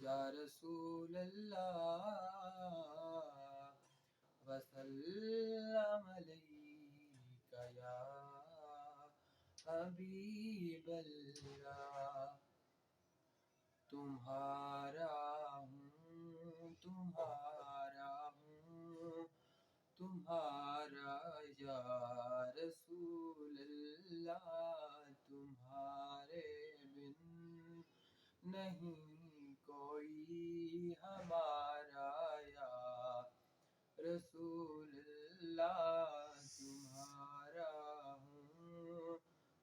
یا رسول اللہ وسلم علیک یا حبیب اللہ. تمہارا ہوں تمہارا یا رسول اللہ. تمہارے بن نہیں کوئی ہمارا یا رسول اللہ.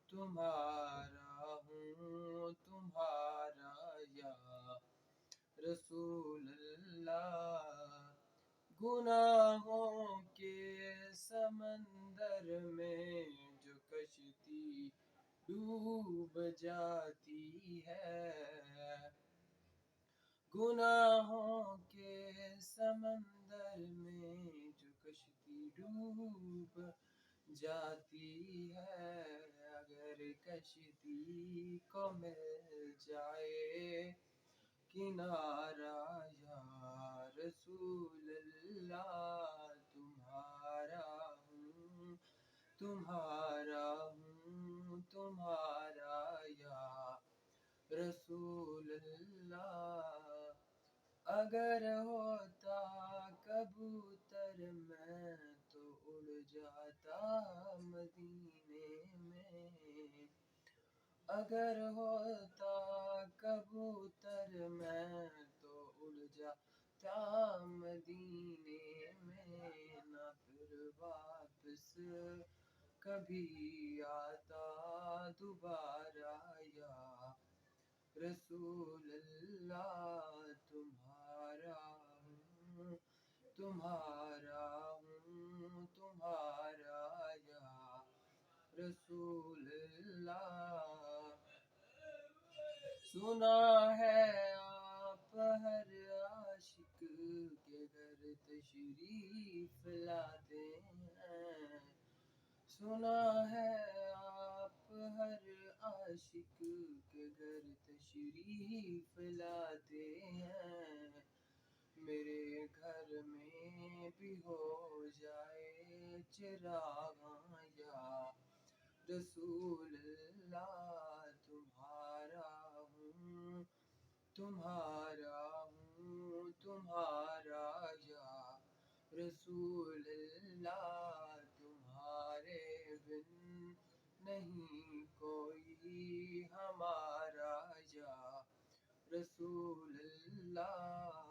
تمہارا یا رسول اللہ. گناہوں کے سمندر میں جو کشتی ڈوب جاتی ہے، گناہوں کے سمندر میں جو کشتی ڈوب جاتی ہے، اگر کشتی کو مل جائے کنارہ یا رسول اللہ. تمہارا یا رسول اللہ. اگر ہوتا کبوتر میں تو اڑ جاتا مدینے میں. اگر ہوتا کبوتر میں تو اڑ جاتا مدینے میں. نہ پھر واپس کبھی آتا دوبارہ یا رسول اللہ. تمہارا یا رسول اللہ. سنا ہے آپ ہر عاشق کے گھر تشریف لاتے ہیں. سنا ہے آپ ہر عاشق کے گھر تشریف لاتے ہیں. میرے گھر میں بھی ہو جائے چراغاں یا رسول اللہ. تمہارا یا رسول اللہ. تمہارے بن نہیں کوئی ہمارا یا رسول اللہ.